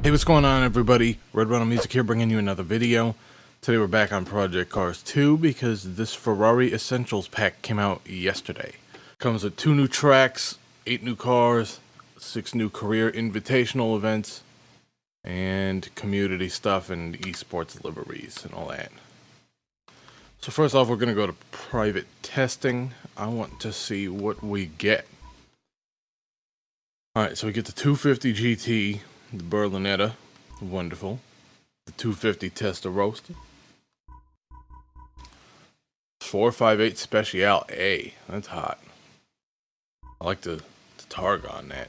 Hey, what's going on, everybody? Red Ronald Music here, bringing you another video. Today we're back on Project Cars 2 because this Ferrari Essentials pack came out yesterday. Comes with 2 new tracks, 8 new cars, 6 new career invitational events, and community stuff and esports liveries and all that. So first off, we're going to go to private testing. I want to see what we get. Alright, so we get the 250 GT, the Berlinetta, wonderful. The 250 Testarossa. 458 Special A, that's hot. I like the Targa on that.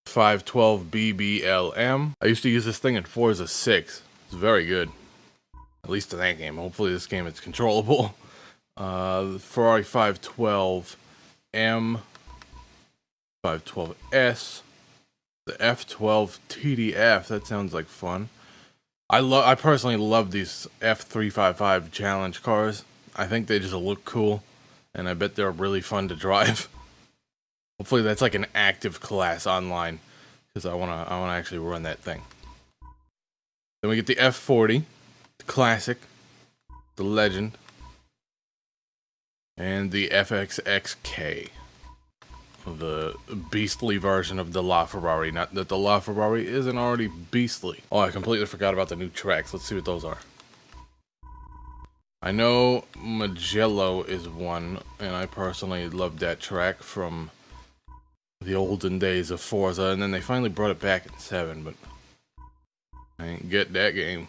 512 BBLM. I used to use this thing in Forza 6. It's very good. At least in that game. Hopefully this game is controllable. The Ferrari 512 M. 512S. The F12 TDF. That sounds like fun. I personally love these F355 challenge cars. I think they just look cool, and I bet they're really fun to drive. Hopefully that's like an active class online, because I wanna actually run that thing. Then we get the F40, the Classic, the Legend, and the FXXK. The beastly version of the LaFerrari. Not that the LaFerrari isn't already beastly. Oh, I completely forgot about the new tracks. Let's see what those are. I know Mugello is one, and I personally love that track from the olden days of Forza, and then they finally brought it back in 7, but I ain't get that game.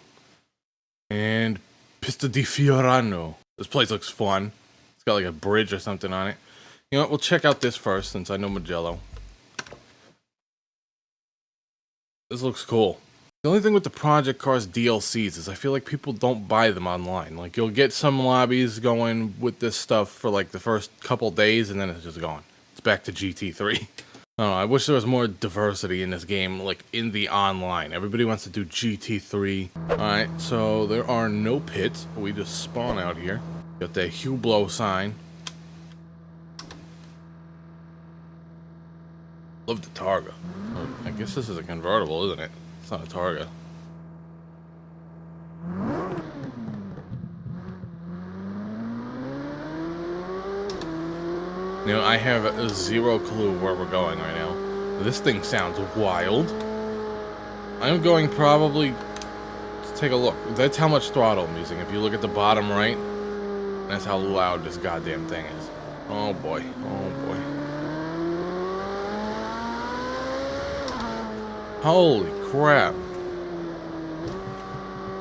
And Pista di Fiorano. This place looks fun. It's got like a bridge or something on it. You know what, we'll check out this first, since I know Mugello. This looks cool. The only thing with the Project Cars DLCs is I feel like people don't buy them online. Like, you'll get some lobbies going with this stuff for like the first couple days, and then it's just gone. It's back to GT3. I don't know, I wish there was more diversity in this game, like in the online. Everybody wants to do GT3. Alright, so there are no pits. We just spawn out here. Got that Hublot sign. Love the Targa. Oh, I guess this is a convertible, isn't it? It's not a Targa. You know, I have zero clue where we're going right now. This thing sounds wild. I'm going probably to take a look. That's how much throttle I'm using. If you look at the bottom right, that's how loud this goddamn thing is. Oh boy. Oh boy. Holy crap.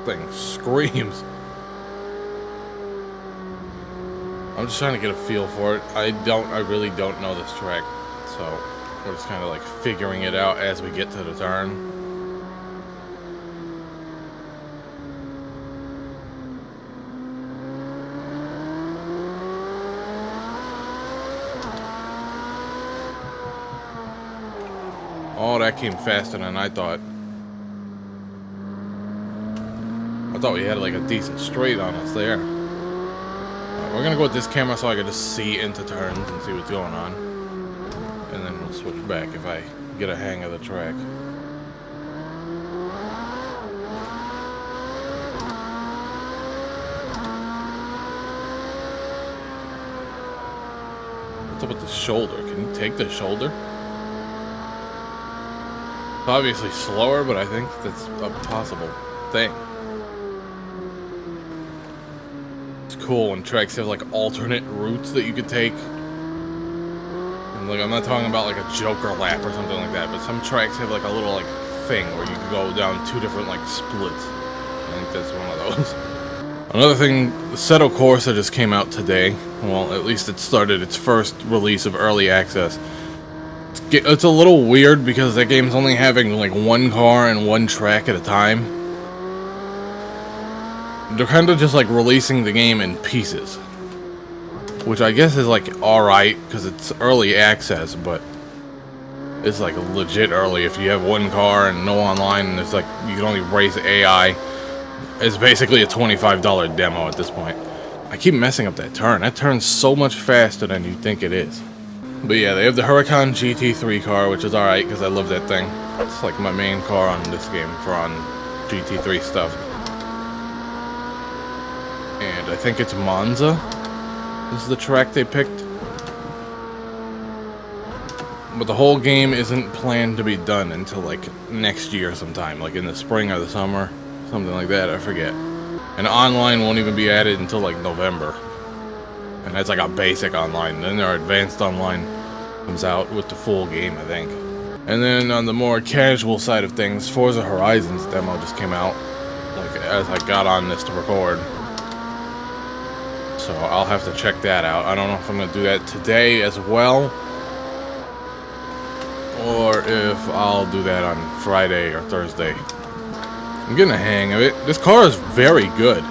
Thing screams. I'm just trying to get a feel for it. I really don't know this track. So we're just kind of like figuring it out as we get to the turn. Oh, that came faster than I thought. I thought we had like a decent straight on us there. Right, we're gonna go with this camera so I can just see into turns and see what's going on. And then we'll switch back if I get a hang of the track. What's up with the shoulder? Can you take the shoulder? Obviously slower, but I think that's a possible thing. It's cool when tracks have like alternate routes that you could take. And like, I'm not talking about like a Joker lap or something like that, but some tracks have like a little like thing where you can go down 2 different like splits. I think that's one of those. Another thing, Assetto Corsa just came out today. Well, at least it started its first release of early access. It's a little weird because that game's only having like 1 car and 1 track at a time. They're kind of just like releasing the game in pieces, which I guess is like alright because it's early access, but it's like legit early. If you have 1 car and no online, and it's like you can only race AI, it's basically a $25 demo at this point. I keep messing up that turn. That turns so much faster than you think it is. But yeah, they have the Huracan GT3 car, which is alright because I love that thing. It's like my main car on this game for on GT3 stuff. And I think it's Monza. This is the track they picked. But the whole game isn't planned to be done until like next year sometime, like in the spring or the summer, something like that, I forget. And online won't even be added until like November. And that's like a basic online. Then their advanced online comes out with the full game, I think. And then on the more casual side of things, Forza Horizons demo just came out, like as I got on this to record. So I'll have to check that out. I don't know if I'm gonna do that today as well, or if I'll do that on Friday or Thursday. I'm getting a hang of it. This car is very good.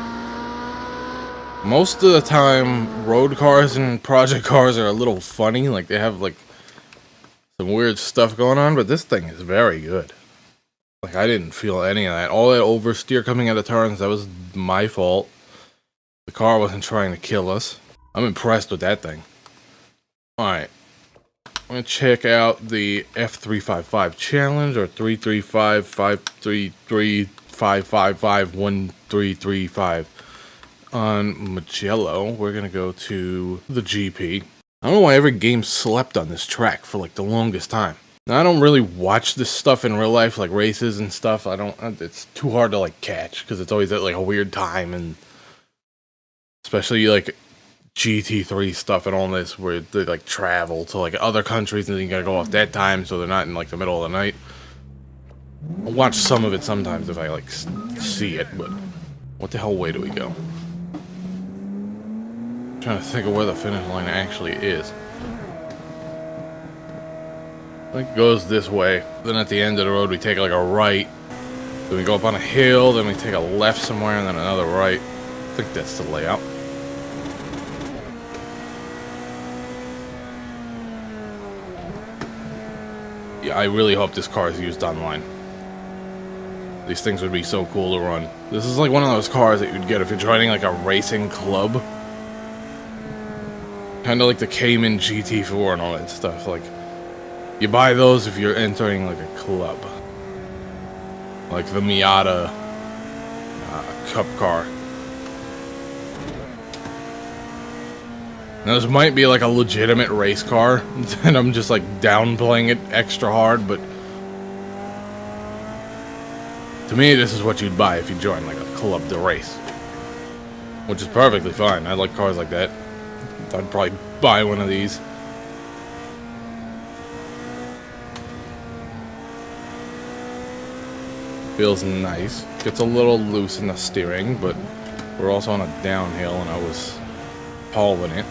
Most of the time, road cars and project cars are a little funny. Like, they have, like, some weird stuff going on, but this thing is very good. Like, I didn't feel any of that. All that oversteer coming out of turns, that was my fault. The car wasn't trying to kill us. I'm impressed with that thing. Alright. I'm gonna check out the F355 challenge, or 335-533-555-1335 on Mugello. We're gonna go to the GP. I don't know why every game slept on this track for like the longest time. Now, I don't really watch this stuff in real life, like races and stuff. It's too hard to like catch, because it's always at like a weird time, and especially like GT3 stuff and all this, where they like travel to like other countries and then you gotta go off that time, so they're not in like the middle of the night. I'll watch some of it sometimes if I like see it, but what the hell way do we go? I'm trying to think of where the finish line actually is. I think it goes this way. Then at the end of the road we take like a right. Then we go up on a hill, then we take a left somewhere, and then another right. I think that's the layout. Yeah, I really hope this car is used online. These things would be so cool to run. This is like one of those cars that you'd get if you're joining like a racing club. Kind of like the Cayman GT4 and all that stuff. Like, you buy those if you're entering like a club. Like the Miata Cup car. Now, this might be like a legitimate race car, and I'm just like downplaying it extra hard, but to me, this is what you'd buy if you join like a club to race. Which is perfectly fine. I like cars like that. I'd probably buy one of these. Feels nice. Gets a little loose in the steering, but we're also on a downhill and I was hauling it.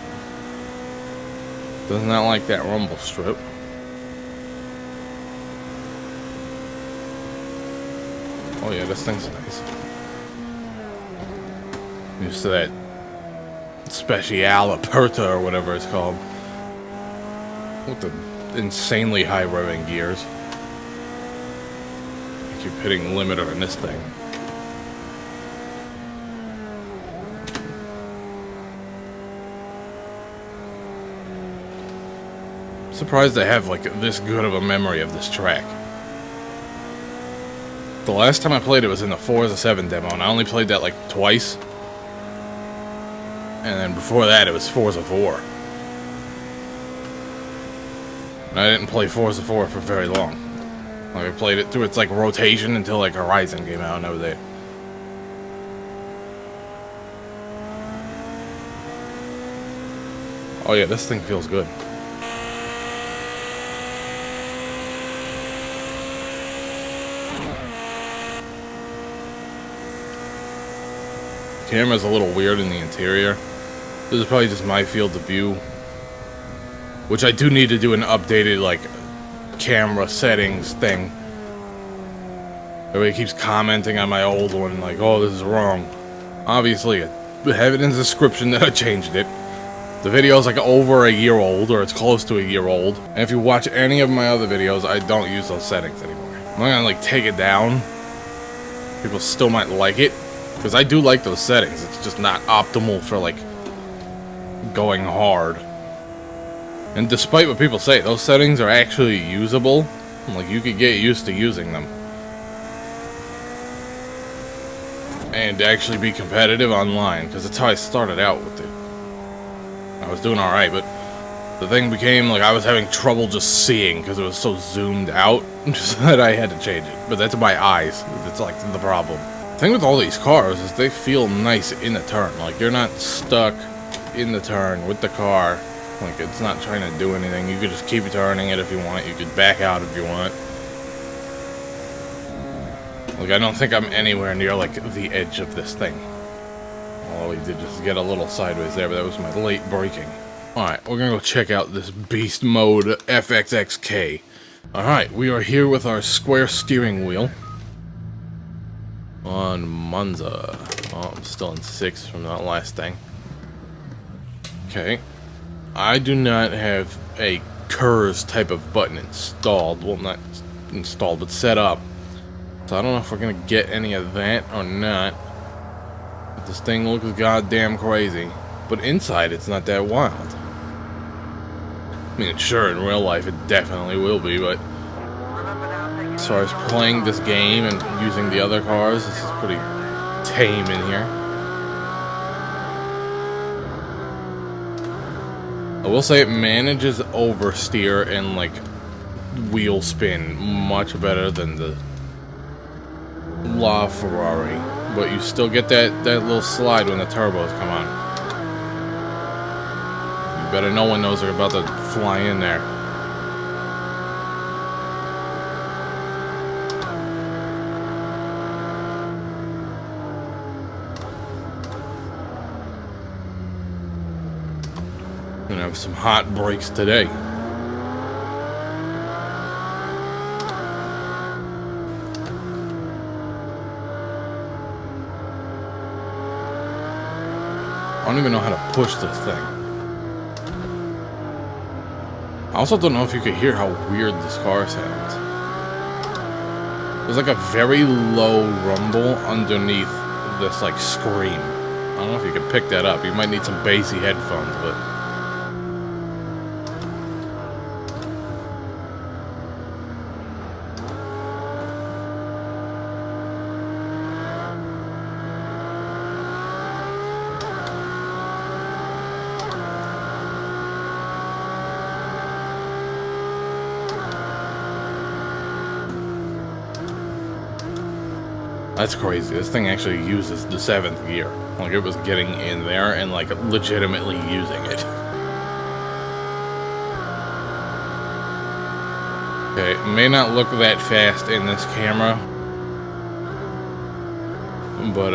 Does not like that rumble strip. Oh yeah, this thing's nice. Used to that Speciale Aperta or whatever it's called. With the insanely high revving gears. I keep hitting limiter in this thing. Surprised I have like this good of a memory of this track. The last time I played it was in the Forza 7 demo, and I only played that like twice. And then before that it was Forza 4. And I didn't play Forza 4 for very long. Like, I played it through its like rotation until like Horizon came out and I was there. Oh yeah, this thing feels good. Camera's a little weird in the interior. This is probably just my field of view, which I do need to do an updated like camera settings thing. Everybody keeps commenting on my old one like, oh, this is wrong. Obviously, I have it in the description that I changed it. The video's like over a year old, or it's close to a year old. And if you watch any of my other videos, I don't use those settings anymore. I'm not gonna like take it down. People still might like it. Because I do like those settings, it's just not optimal for, like, going hard. And despite what people say, those settings are actually usable. Like, you could get used to using them. And actually be competitive online, because that's how I started out with it. I was doing alright, but the thing became, like, I was having trouble just seeing, because it was so zoomed out, that I had to change it. But that's my eyes. That's, like, the problem. The thing with all these cars is they feel nice in the turn. Like, you're not stuck in the turn with the car. Like, it's not trying to do anything. You could just keep turning it if you want. You could back out if you want. Like, I don't think I'm anywhere near, like, the edge of this thing. Although we did just get a little sideways there, but that was my late braking. Alright, we're gonna go check out this beast mode FXXK. Alright, we are here with our square steering wheel. On Monza. Oh, I'm still in 6th from that last thing. Okay. I do not have a KERS type of button installed. Well, not installed, but set up. So I don't know if we're gonna get any of that or not. But this thing looks goddamn crazy. But inside, it's not that wild. I mean, sure, in real life, it definitely will be, but as far as playing this game and using the other cars, this is pretty tame in here. I will say it manages oversteer and, like, wheel spin much better than the LaFerrari, but you still get that little slide when the turbos come on. You better no one knows they're about to fly in there. Gonna have some hot brakes today. I don't even know how to push this thing. I also don't know if you could hear how weird this car sounds. There's like a very low rumble underneath this, like, scream. I don't know if you can pick that up. You might need some bassy headphones, but... That's crazy. This thing actually uses the 7th gear. Like, it was getting in there and, like, legitimately using it. Okay, it may not look that fast in this camera. But,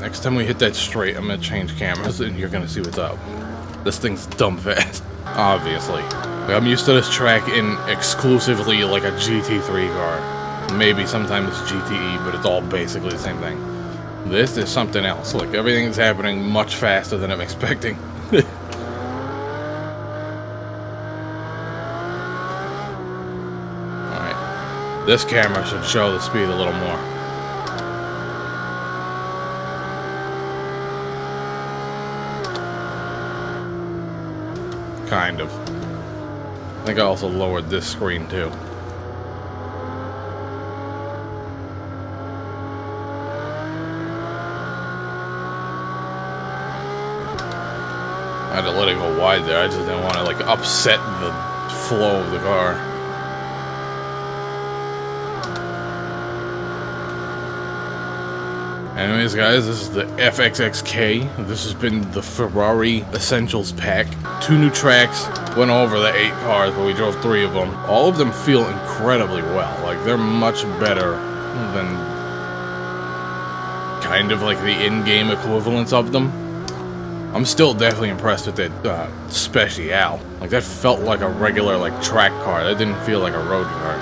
next time we hit that straight, I'm gonna change cameras and you're gonna see what's up. This thing's dumb fast. Obviously. Like, I'm used to this track in exclusively, like, a GT3 car. Maybe sometimes GTE, but it's all basically the same thing. This is something else. Like, everything's happening much faster than I'm expecting. Alright. This camera should show the speed a little more. Kind of. I think I also lowered this screen too. I had to let it go wide there. I just didn't want to, like, upset the flow of the car. Anyways, guys, this is the FXXK. This has been the Ferrari Essentials Pack. 2 new tracks. Went over the 8 cars, but we drove 3 of them. All of them feel incredibly well. Like, they're much better than kind of like the in-game equivalents of them. I'm still definitely impressed with that Special. Like, that felt like a regular, like, track car. That didn't feel like a road car.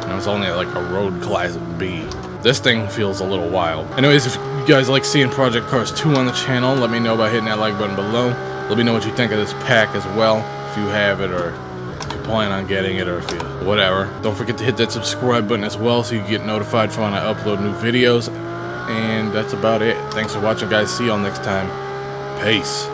And it was only like a road class B. This thing feels a little wild. Anyways, if you guys like seeing Project Cars 2 on the channel, let me know by hitting that like button below. Let me know what you think of this pack as well. If you have it, or if you plan on getting it, or if you... whatever. Don't forget to hit that subscribe button as well so you get notified for when I upload new videos. And that's about it. Thanks for watching, guys. See y'all next time. Peace.